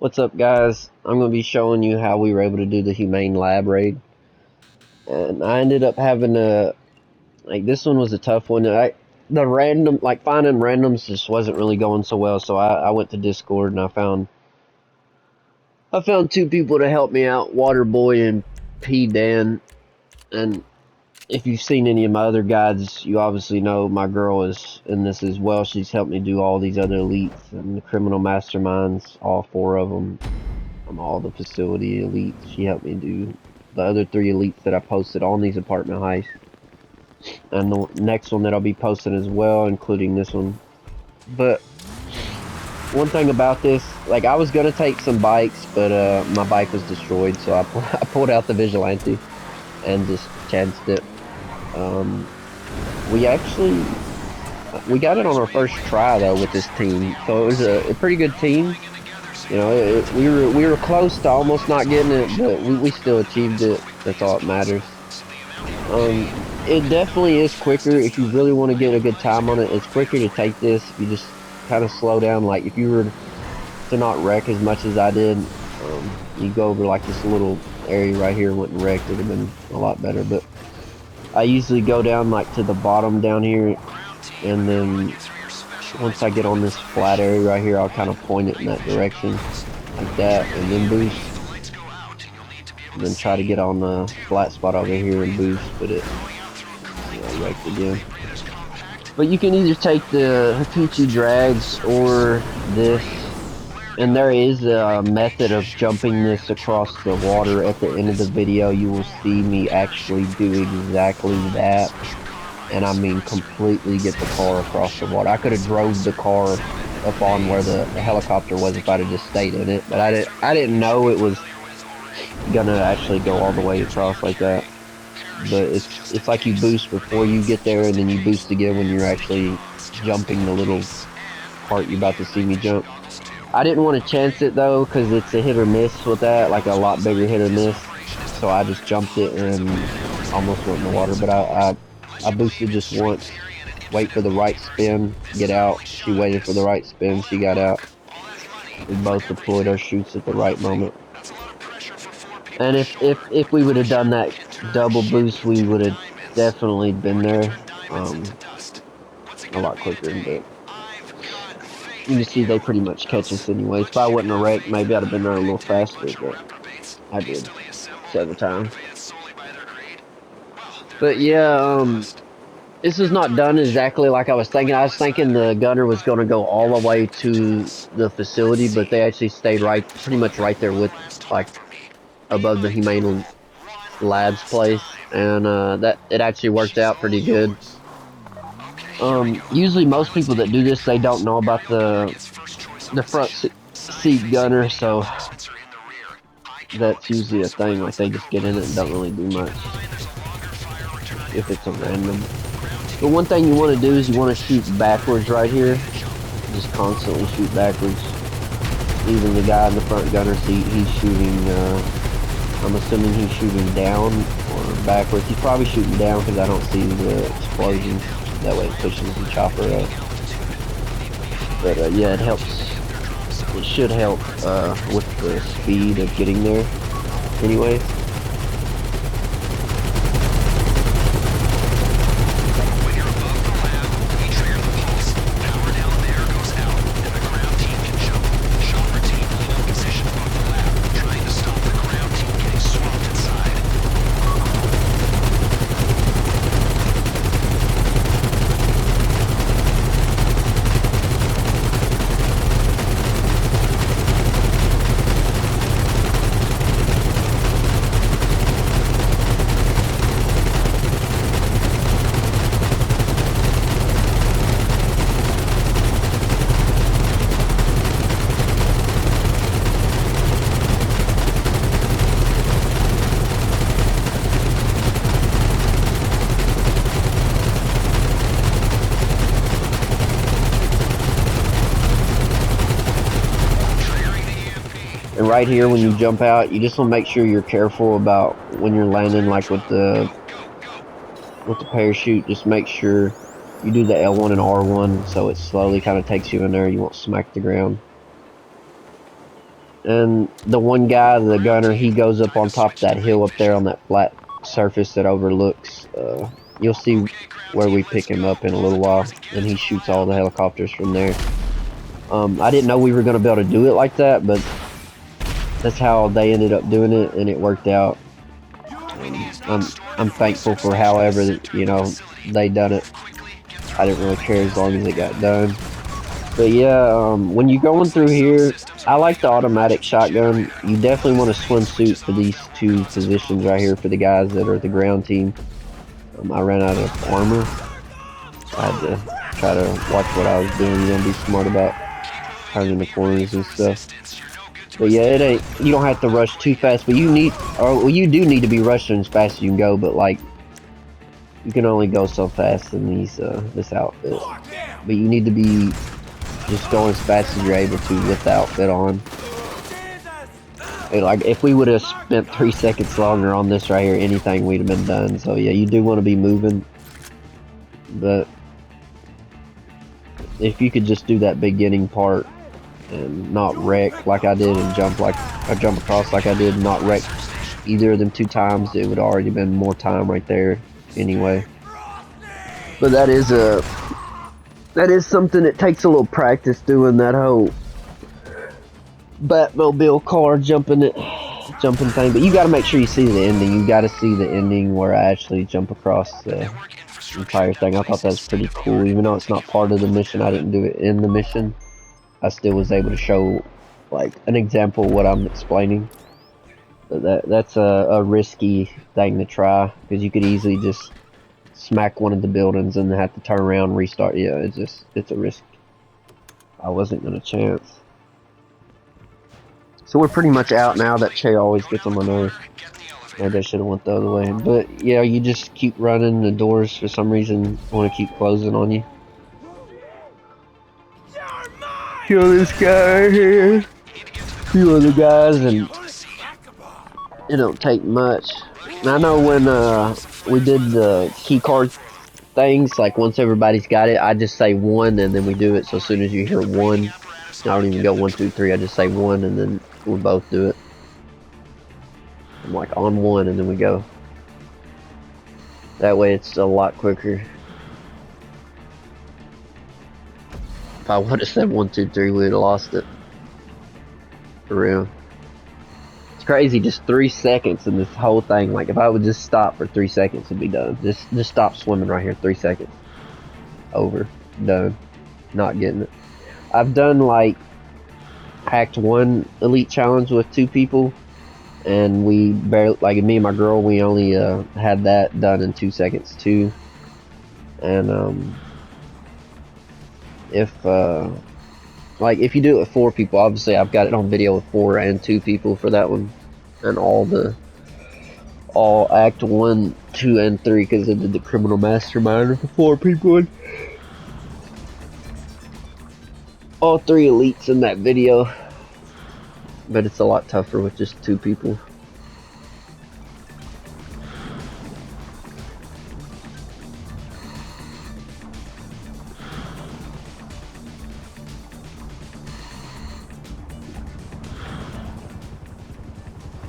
What's up, guys? I'm going to be showing you how we were able to do the Humane lab raid. And I ended up having this one was a tough one. The random, finding randoms just wasn't really going so well, so I went to Discord and I found two people to help me out, Waterboy and P Dan. And if you've seen any of my other guides, you obviously know my girl is in this as well. She's helped me do all these other elites and the criminal masterminds, all four of them. All the facility elites. She helped me do the other three elites that I posted on these apartment heists. And the next one that I'll be posting as well, including this one. But one thing about this, I was going to take some bikes, but my bike was destroyed, so I pulled out the Vigilante and just chanced it. We got it on our first try, though, with this team. So it was a pretty good team. You know, we were close to almost not getting it, but we still achieved it. That's all that matters. It definitely is quicker if you really want to get a good time on it. It's quicker to take this if you just kind of slow down. Like if you were to not wreck as much as I did, you go over this little area right here and wouldn't wreck. It would have been a lot better. But I usually go down to the bottom down here, and then once I get on this flat area right here, I'll kind of point it in that direction, like that, and then boost. And then try to get on the flat spot over here and boost, but it wrecked again. But you can either take the Hikuchi drags or this, and there is a method of jumping this across the water. At the end of the video, you will see me actually do exactly that. And I mean completely get the car across the water. I could have drove the car up on where the helicopter was if I'd have just stayed in it. But I didn't know it was gonna actually go all the way across like that. But it's like you boost before you get there, and then you boost again when you're actually jumping the little part you're about to see me jump. I didn't want to chance it though, because it's a hit or miss with that, like a lot bigger hit or miss. So I just jumped it and almost went in the water. But I boosted just once, wait for the right spin, get out. She waited for the right spin, she got out. We both deployed our chutes at the right moment. And if we would have done that double boost, we would have definitely been there a lot quicker. But you can see they pretty much catch us anyways. If I wouldn't have wrecked, maybe I'd have been there a little faster, but I did several times. But yeah, this is not done exactly like I was thinking. I was thinking the gunner was going to go all the way to the facility, but they actually stayed pretty much right there with, above the Humane Labs place, and that it actually worked out pretty good. Usually most people that do this, they don't know about the front seat gunner, so that's usually a thing. Like they just get in it and don't really do much if it's a random. But one thing you want to do is you want to shoot backwards right here. Just constantly shoot backwards. Even the guy in the front gunner seat, he's shooting, I'm assuming he's shooting down or backwards. He's probably shooting down because I don't see the explosion. That way it pushes the chopper up. But yeah, it helps. It should help with the speed of getting there. Anyway. And right here, when you jump out, you just want to make sure you're careful about when you're landing, like with the parachute. Just make sure you do the L1 and R1, so it slowly kind of takes you in there. You won't smack the ground. and the one guy, the gunner, he goes up on top of that hill up there on that flat surface that overlooks. You'll see where we pick him up in a little while, and he shoots all the helicopters from there. I didn't know we were going to be able to do it like that, but that's how they ended up doing it, and it worked out. I'm thankful for however, you know, they done it. I didn't really care as long as it got done. But yeah, when you're going through here, I like the automatic shotgun. You definitely want a swimsuit for these two positions right here for the guys that are the ground team. I ran out of armor. I had to try to watch what I was doing. You know, be smart about turning the corners and stuff. But yeah, it ain't. You don't have to rush too fast, but you need, or well, you do need to be rushing as fast as you can go. But like, you can only go so fast in these this outfit. But you need to be just going as fast as you're able to with the outfit on. Like, if we would have spent 3 seconds longer on this right here, anything we'd have been done. So yeah, you do want to be moving, but if you could just do that beginning part and not wreck like I did, and jump across like I did, and not wreck either of them 2 times, it would already been more time right there anyway. But that is something that takes a little practice, doing that whole Batmobile car jumping thing. But you got to make sure you see the ending. You got to see the ending where I actually jump across the entire thing. I thought that was pretty cool, even though it's not part of the mission. I didn't do it in the mission. I still was able to show like an example of what I'm explaining. But that's a risky thing to try, because you could easily just smack one of the buildings and have to turn around and restart. Yeah, it's a risk I wasn't gonna chance. So we're pretty much out now. That chair always gets on my nerves. Maybe I should have went the other way. But yeah, you just keep running. The doors for some reason want to keep closing on you. Kill this guy right here. A few other guys, and it don't take much. And I know when we did the key card things, like once everybody's got it, I just say 1 and then we do it. So as soon as you hear 1, I don't even go 1, 2, 3. I just say 1 and then we both do it. I'm like on 1 and then we go. That way it's a lot quicker. If I would have said 1, 2, 3, we'd have lost it. For real. It's crazy, just 3 seconds in this whole thing. Like, if I would just stop for 3 seconds, it'd be done. Just stop swimming right here, 3 seconds. Over. Done. Not getting it. I've done, like, Act 1 Elite Challenge with 2 people. And we barely, like, me and my girl, we only had that done in 2 seconds, too. And, like, if you do it with 4 people, obviously I've got it on video with 4 and 2 people for that one, and all Act 1, 2, and 3, because I did the Criminal Mastermind for 4 people. And all 3 elites in that video, but it's a lot tougher with just 2 people.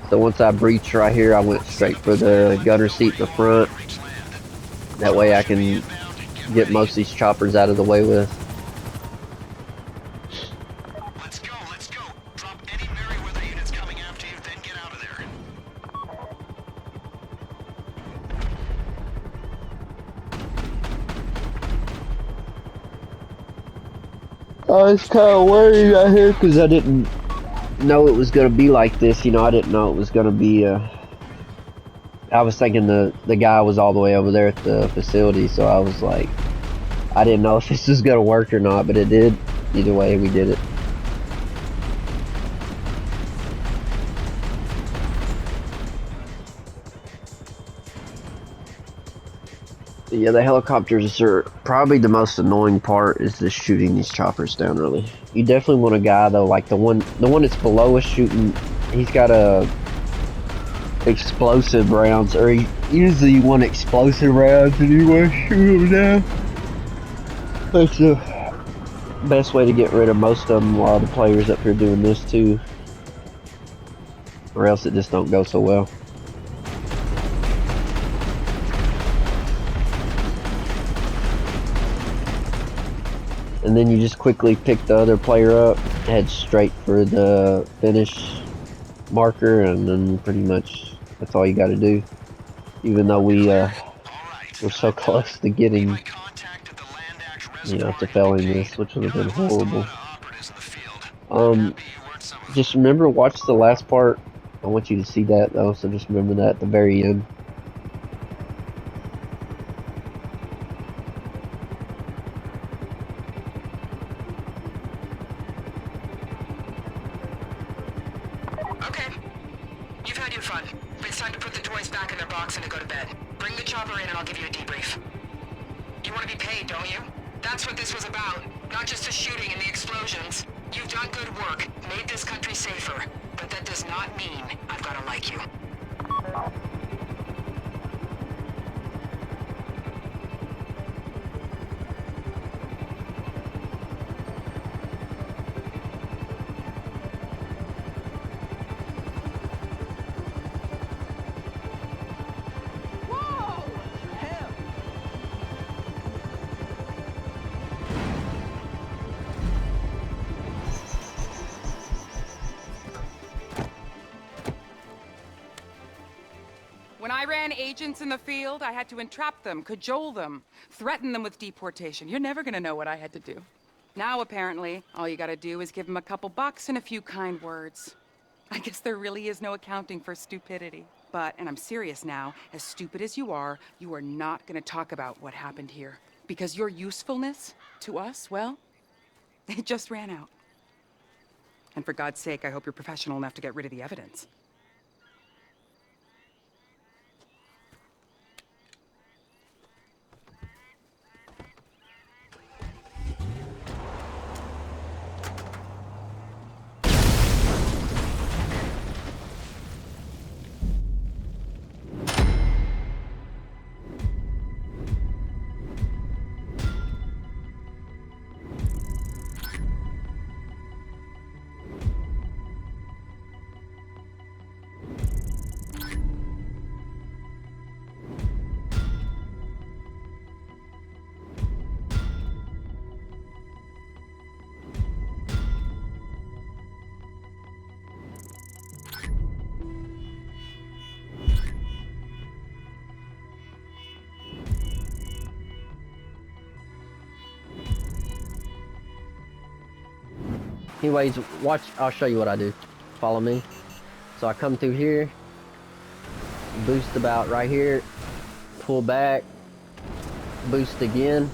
So once I breached right here, I went straight for the gunner seat in the front. That way I can get most of these choppers out of the way with. Let's go. Drop any Merryweather units coming after you, then get out of there. I was kind of worried right here because I didn't know it was going to be like this. You know, I didn't know it was going to be I was thinking the guy was all the way over there at the facility, so I was like, I didn't know if this was going to work or not, but it did. Either way, we did it. Yeah, the helicopters are probably the most annoying part, is just shooting these choppers down, really. You definitely want a guy, though, like the one that's below us shooting, he's got a explosive rounds, or usually you want explosive rounds and you want to shoot them down. That's the best way to get rid of most of them while the player's up here doing this, too. or else it just don't go so well. And then you just quickly pick the other player up, head straight for the finish marker, and then pretty much that's all you got to do. Even though we're so close to getting, to failing this, which would have been horrible. Just remember, watch the last part. I want you to see that though, so just remember that at the very end. Okay, you've had your fun. It's time to put the toys back in their box and to go to bed. Bring the chopper in and I'll give you a debrief. You want to be paid, don't you? That's what this was about. Not just the shooting and the explosions. You've done good work, made this country safer. But that does not mean I've got to like you. When I ran agents in the field, I had to entrap them, cajole them, threaten them with deportation. You're never gonna know what I had to do. Now, apparently, all you gotta do is give them a couple bucks and a few kind words. I guess there really is no accounting for stupidity. But, and I'm serious now, as stupid as you are not gonna talk about what happened here. Because your usefulness to us, well, it just ran out. And for God's sake, I hope you're professional enough to get rid of the evidence. Anyways, watch. I'll show you what I do. Follow me. So I come through here, boost about right here, pull back, boost again,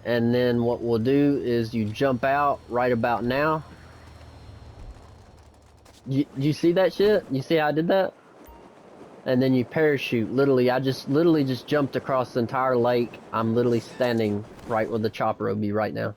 and then what we'll do is you jump out right about now. You see that shit? You see how I did that? And then you parachute. Literally, I literally just jumped across the entire lake. I'm literally standing right where the chopper will be right now.